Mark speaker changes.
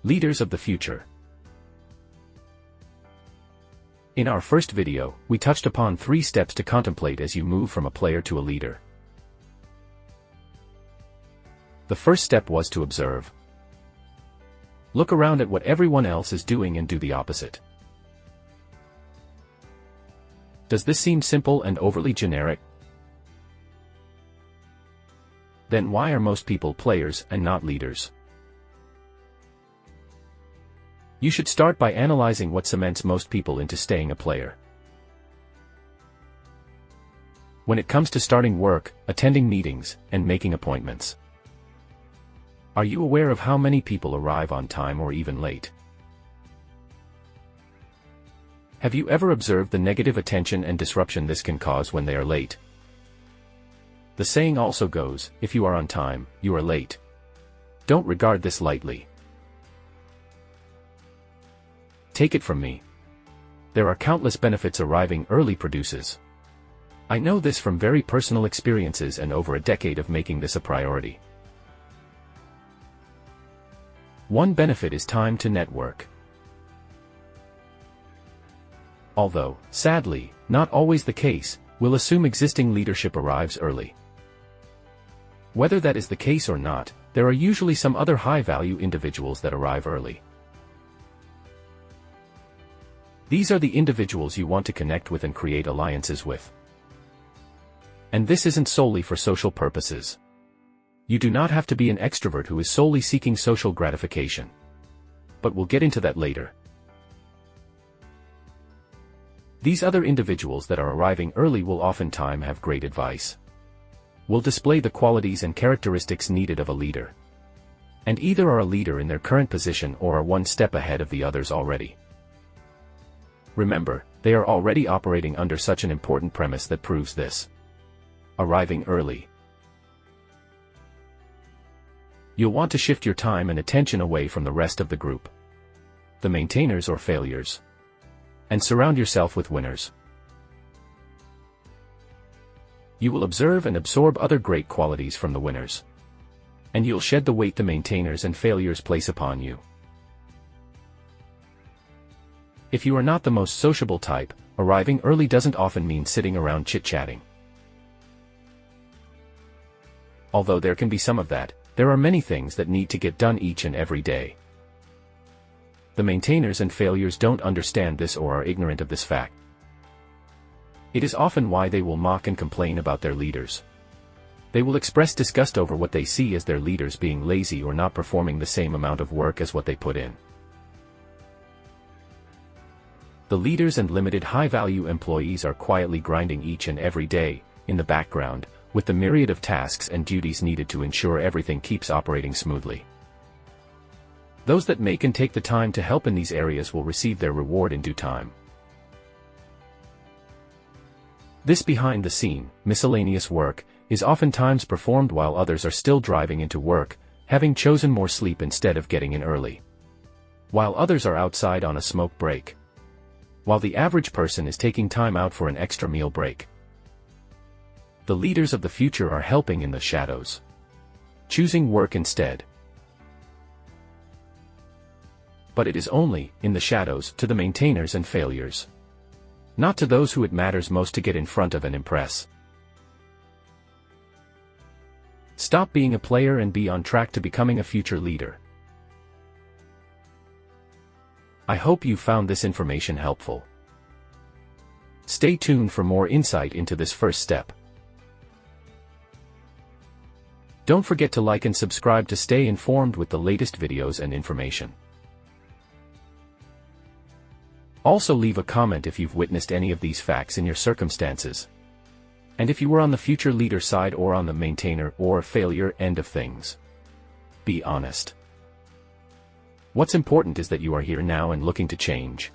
Speaker 1: Leaders of the future. In our first video, we touched upon 3 steps to contemplate as you move from a player to a leader. The first step was to observe. Look around at what everyone else is doing and do the opposite. Does this seem simple and overly generic? Then why are most people players and not leaders? You should start by analyzing what cements most people into staying a player. When it comes to starting work, attending meetings, and making appointments. Are you aware of how many people arrive on time or even late? Have you ever observed the negative attention and disruption this can cause when they are late? The saying also goes, if you are on time, you are late. Don't regard this lightly. Take it from me. There are countless benefits arriving early produces. I know this from very personal experiences and over a decade of making this a priority. One benefit is time to network. Although, sadly, not always the case, we'll assume existing leadership arrives early. Whether that is the case or not, there are usually some other high-value individuals that arrive early. These are the individuals you want to connect with and create alliances with. And this isn't solely for social purposes. You do not have to be an extrovert who is solely seeking social gratification. But we'll get into that later. These other individuals that are arriving early will oftentimes have great advice. Will display the qualities and characteristics needed of a leader. And either are a leader in their current position or are one step ahead of the others already. Remember, they are already operating under such an important premise that proves this. Arriving early. You'll want to shift your time and attention away from the rest of the group. The maintainers or failures. And surround yourself with winners. You will observe and absorb other great qualities from the winners. And you'll shed the weight the maintainers and failures place upon you. If you are not the most sociable type, arriving early doesn't often mean sitting around chit-chatting. Although there can be some of that, there are many things that need to get done each and every day. The maintainers and failures don't understand this or are ignorant of this fact. It is often why they will mock and complain about their leaders. They will express disgust over what they see as their leaders being lazy or not performing the same amount of work as what they put in. The leaders and limited high-value employees are quietly grinding each and every day, in the background, with the myriad of tasks and duties needed to ensure everything keeps operating smoothly. Those that make and take the time to help in these areas will receive their reward in due time. This behind-the-scene, miscellaneous work, is oftentimes performed while others are still driving into work, having chosen more sleep instead of getting in early. While others are outside on a smoke break. While the average person is taking time out for an extra meal break. The leaders of the future are helping in the shadows. Choosing work instead. But it is only, in the shadows, to the maintainers and failures. Not to those who it matters most to get in front of and impress. Stop being a player and be on track to becoming a future leader. I hope you found this information helpful. Stay tuned for more insight into this first step. Don't forget to like and subscribe to stay informed with the latest videos and information. Also leave a comment if you've witnessed any of these facts in your circumstances. And if you were on the future leader side or on the maintainer or failure end of things. Be honest. What's important is that you are here now and looking to change.